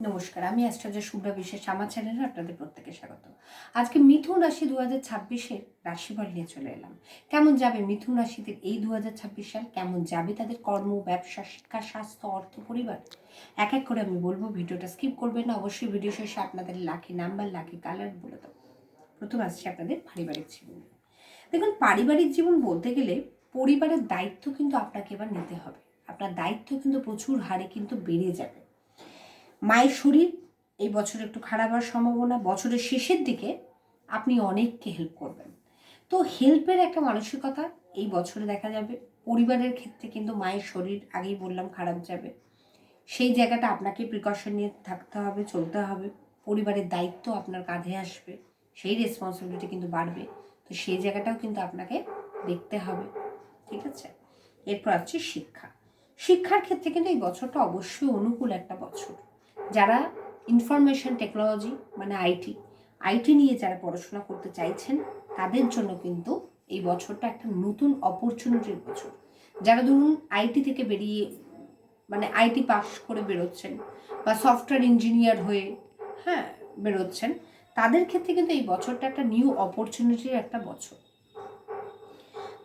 নমস্কার, আমি অ্যাস্ট্রোলজার শুভ্রা বিশ্বাস। আমার চ্যানেলে আপনাদের প্রত্যেকে স্বাগত। আজকে মিথুন রাশি 2026-এর রাশিফল নিয়ে চলে এলাম। কেমন যাবে মিথুন রাশিদের এই 2026 সাল? কেমন যাবে তাদের কর্ম, ব্যবসা, শিক্ষা, স্বাস্থ্য, অর্থ, পরিবার? এক এক করে আমি বলবো, ভিডিওটা স্কিপ করবেন না। অবশ্যই ভিডিও শেষে আপনাদের লাকি নাম্বার, লাকি কালার বলে দেবো। প্রথম আসছে আপনাদের পারিবারিক জীবন। দেখুন, পারিবারিক জীবন বলতে গেলে পরিবারের দায়িত্ব কিন্তু আপনাকে এবার নিতে হবে। আপনার দায়িত্ব কিন্তু প্রচুর হারে কিন্তু বেড়ে যাবে। মায়ের শরীর এই বছর একটু খারাপ হওয়ার সম্ভাবনা। বছরের শেষের দিকে আপনি অনেককে হেল্প করবেন, তো হেল্পের একটা মানসিকতা এই বছরে দেখা যাবে। পরিবারের ক্ষেত্রে কিন্তু মায়ের শরীর আগেই বললাম খারাপ যাবে, সেই জায়গাটা আপনাকে প্রিকশন নিয়ে থাকতে হবে, চলতে হবে। পরিবারের দায়িত্ব আপনার কাঁধে আসবে, সেই রেসপন্সিবিলিটি কিন্তু বাড়বে, তো সেই জায়গাটাও কিন্তু আপনাকে দেখতে হবে। ঠিক আছে, এরপর আসছে শিক্ষা। শিক্ষার ক্ষেত্রে কিন্তু এই বছরটা অবশ্যই অনুকূল একটা বছর। যারা ইনফরমেশন টেকনোলজি মানে আইটি নিয়ে যারা পড়াশোনা করতে চাইছেন, তাদের জন্য কিন্তু এই বছরটা একটা নতুন অপরচুনিটির বছর। যারা ধরুন আইটি থেকে বেরিয়ে মানে আইটি পাস করে বেরোচ্ছেন বা সফটওয়্যার ইঞ্জিনিয়ার হয়ে বেরোচ্ছেন, তাদের ক্ষেত্রে কিন্তু এই বছরটা একটা নিউ অপরচুনিটির একটা বছর।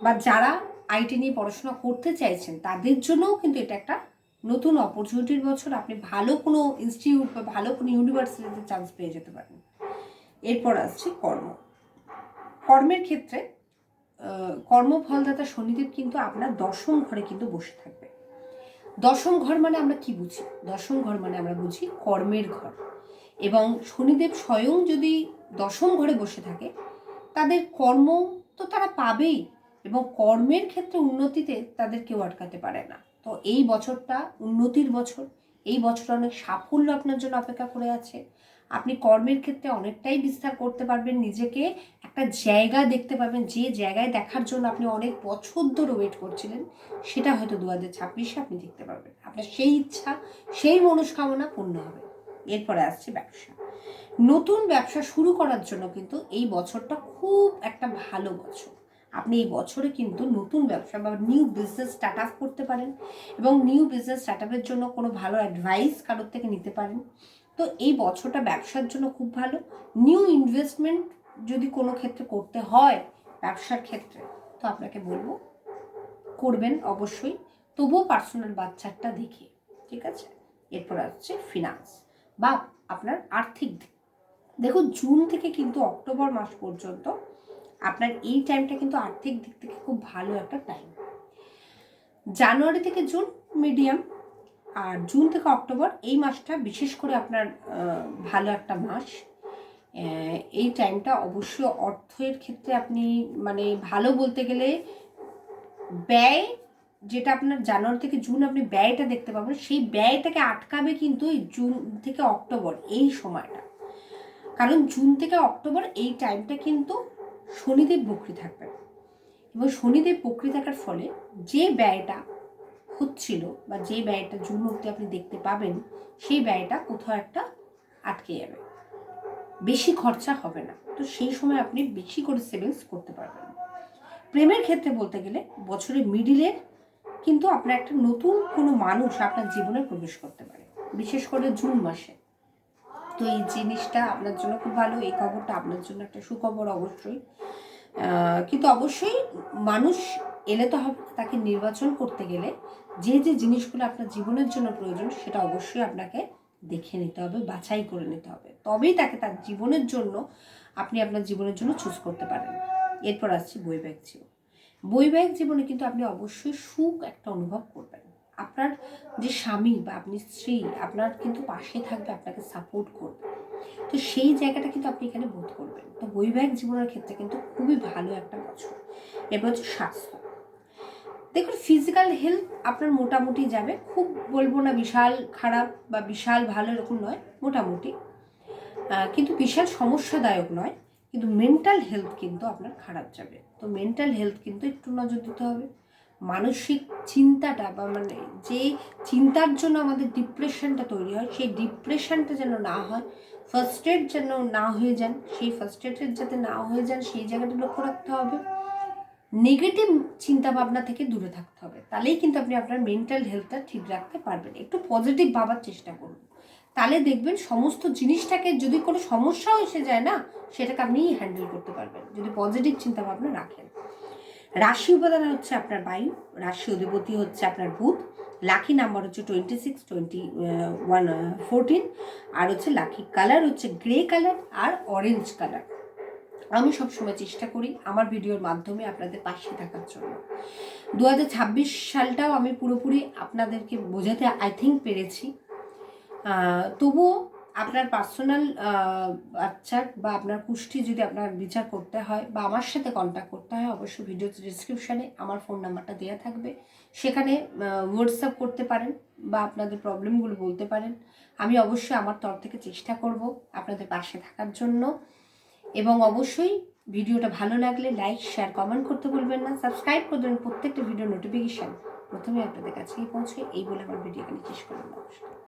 বা যারা আইটি নিয়ে পড়াশোনা করতে চাইছেন, তাদের জন্যও কিন্তু এটা একটা নতুন অপরচুনিটির বছর। আপনি ভালো কোনো ইনস্টিটিউট বা ভালো কোনো ইউনিভার্সিটিতে চান্স পেয়ে যেতে পারেন। এরপর আসছে কর্মের ক্ষেত্রে কর্মফলদাতা শনিদেব কিন্তু আপনার দশম ঘরে কিন্তু বসে থাকবে। দশম ঘর মানে আমরা কি বুঝি? দশম ঘর মানে আমরা বুঝি কর্মের ঘর। এবং শনিদেব স্বয়ং যদি দশম ঘরে বসে থাকে, তাদের কর্ম তো তারা পাবেই, এবং কর্মের ক্ষেত্রে উন্নতিতে তাদের কেউ আটকাতে পারে না। তো এই বছরটা উন্নতির বছর। এই বছর অনেক সাফল্য আপনার জন্য অপেক্ষা করে আছে। আপনি কর্মের ক্ষেত্রে অনেকটাই বিস্তার করতে পারবেন, নিজেকে একটা জায়গা দেখতে পাবেন, যে জায়গায় দেখার জন্য আপনি অনেক বছর ধরে ওয়েট করছিলেন, সেটা হয়তো 2026-এ আপনি দেখতে পারবেন। আপনার সেই ইচ্ছা, সেই মনস্কামনা পূর্ণ হবে। এরপরে আসছে ব্যবসা। নতুন ব্যবসা শুরু করার জন্য কিন্তু এই বছরটা খুব একটা ভালো বছর। আপনি এই বছরে কিন্তু নতুন ব্যবসা বা নিউ বিজনেস স্টার্ট আপ করতে পারেন, এবং নিউ বিজনেস স্টার্ট আপের জন্য কোনো ভালো অ্যাডভাইস কারোর থেকে নিতে পারেন। তো এই বছরটা ব্যবসার জন্য খুব ভালো। নিউ ইনভেস্টমেন্ট যদি কোনো ক্ষেত্রে করতে হয় ব্যবসার ক্ষেত্রে, তো আপনাকে বলবো করবেন অবশ্যই, তবুও পার্সোনাল বাচ্চারটা দেখে। ঠিক আছে, এরপর আসছে ফিনান্স বা আপনার আর্থিক দিক। দেখুন, জুন থেকে কিন্তু অক্টোবর মাস পর্যন্ত আপনার এই টাইমটা কিন্তু আর্থিক দিক থেকে খুব ভালো একটা টাইম। জানুয়ারি থেকে জুন মিডিয়াম, আর জুন থেকে অক্টোবর এই মাসটা বিশেষ করে আপনার ভালো একটা মাস। এই টাইমটা অবশ্যই অর্থের ক্ষেত্রে আপনি মানে ভালো বলতে গেলে ব্যয়, যেটা আপনার জানুয়ারি থেকে জুন আপনি ব্যয়টা দেখতে পাবেন, সেই ব্যয়টাকে আটকাবে কিন্তু এই জুন থেকে অক্টোবর এই সময়টা। কারণ জুন থেকে অক্টোবর এই টাইমটা কিন্তু শনিদেব বক্রী থাকবে, এবং শনিদেব বক্রী থাকার ফলে যে ব্যয়টা হচ্ছিল বা যে ব্যয়টা জুন অবধি আপনি দেখতে পাবেন, সেই ব্যয়টা কোথাও একটা আটকে যাবে, বেশি খরচা হবে না। তো সেই সময় আপনি বেশি করে সেভিংস করতে পারবেন। প্রেমের ক্ষেত্রে বলতে গেলে বছরের মিডিলের কিন্তু আপনার একটা নতুন কোনো মানুষ আপনার জীবনে প্রবেশ করতে পারে, বিশেষ করে জুন মাসে। তো এই জিনিসটা আপনার জন্য খুব ভালো, এই খবরটা আপনার জন্য একটা সুখবর অবশ্যই। কিন্তু অবশ্যই মানুষ এলে তো হবে, তাকে নির্বাচন করতে গেলে যে যে জিনিসগুলো আপনার জীবনের জন্য প্রয়োজন, সেটা অবশ্যই আপনাকে দেখে নিতে হবে, বাছাই করে নিতে হবে, তবেই তাকে তার জীবনের জন্য আপনি আপনার জীবনের জন্য চুজ করতে পারেন। এরপর আসছে বৈবাহিক জীবন। বৈবাহিক জীবনে কিন্তু আপনি অবশ্যই সুখ একটা অনুভব করবেন। আপনার যে স্বামী বা আপনি স্ত্রী আপনার কিন্তু পাশে থাকবে, আপনাকে সাপোর্ট করবে, তো সেই জায়গাটা কিন্তু আপনি এখানে বোধ করবেন। তো বৈবাহিক জীবনের ক্ষেত্রে কিন্তু খুবই ভালো একটা বছর। এরপর হচ্ছে স্বাস্থ্য। দেখুন, ফিজিক্যাল হেলথ আপনার মোটামুটি যাবে, খুব বলবো না বিশাল খারাপ বা বিশাল ভালো এরকম নয়, মোটামুটি, কিন্তু বিশাল সমস্যাদায়ক নয়। কিন্তু মেন্টাল হেলথ কিন্তু আপনার খারাপ যাবে। তো মেন্টাল হেলথ কিন্তু একটু নজর দিতে হবে। মানসিক চিন্তাটা বা মানে যে চিন্তার জন্য আমাদের ডিপ্রেশনটা তৈরি হয়, সেই ডিপ্রেশনটা যেন না হয়, ফার্স্ট্রেট যেন না হয়ে যান, সেই ফার্স্ট্রেটেড যাতে না হয়ে যান, সেই জায়গাটা লক্ষ্য রাখতে হবে। নেগেটিভ চিন্তাভাবনা থেকে দূরে থাকতে হবে, তাহলেই কিন্তু আপনি আপনার মেন্টাল হেলথটা ঠিক রাখতে পারবেন। একটু পজিটিভ ভাবার চেষ্টা করুন, তাহলে দেখবেন সমস্ত জিনিসটাকে যদি কোনো সমস্যাও এসে যায় না, সেটাকে আপনি হ্যান্ডেল করতে পারবেন যদি পজিটিভ চিন্তাভাবনা রাখেন। রাশি উপাদান হচ্ছে আপনার বায়ু, রাশি অধিপতি হচ্ছে আপনার বুধ, লাকি নাম্বার হচ্ছে 26, 21, 14, আর হচ্ছে লাকি কালার হচ্ছে গ্রে কালার আর অরেঞ্জ কালার। আমি সবসময় চেষ্টা করি আমার ভিডিওর মাধ্যমে আপনাদের পাশে থাকার জন্য। 2026 সালটাও আমি পুরোপুরি আপনাদেরকে বোঝাতে আই থিঙ্ক পেরেছি। তবুও আপনার পার্সোনাল চার্ট বা আপনার কুষ্ঠি যদি আপনার বিচার করতে হয় বা আমার সাথে কন্ট্যাক্ট করতে হয়, অবশ্যই ভিডিও ডিসক্রিপশানে আমার ফোন নাম্বারটা দেওয়া থাকবে, সেখানে হোয়াটসঅ্যাপ করতে পারেন বা আপনাদের প্রবলেমগুলো বলতে পারেন। আমি অবশ্যই আমার তরফ থেকে চেষ্টা করব আপনাদের পাশে থাকার জন্য। এবং অবশ্যই ভিডিওটা ভালো লাগলে লাইক, শেয়ার, কমেন্ট করতে ভুলবেন না। সাবস্ক্রাইব করে দেবেন, প্রত্যেকটা ভিডিও নোটিফিকেশান প্রথমে আপনাদের কাছেই পৌঁছে। এই বলে আমার ভিডিও এখানে শেষ করলাম। নমস্কার।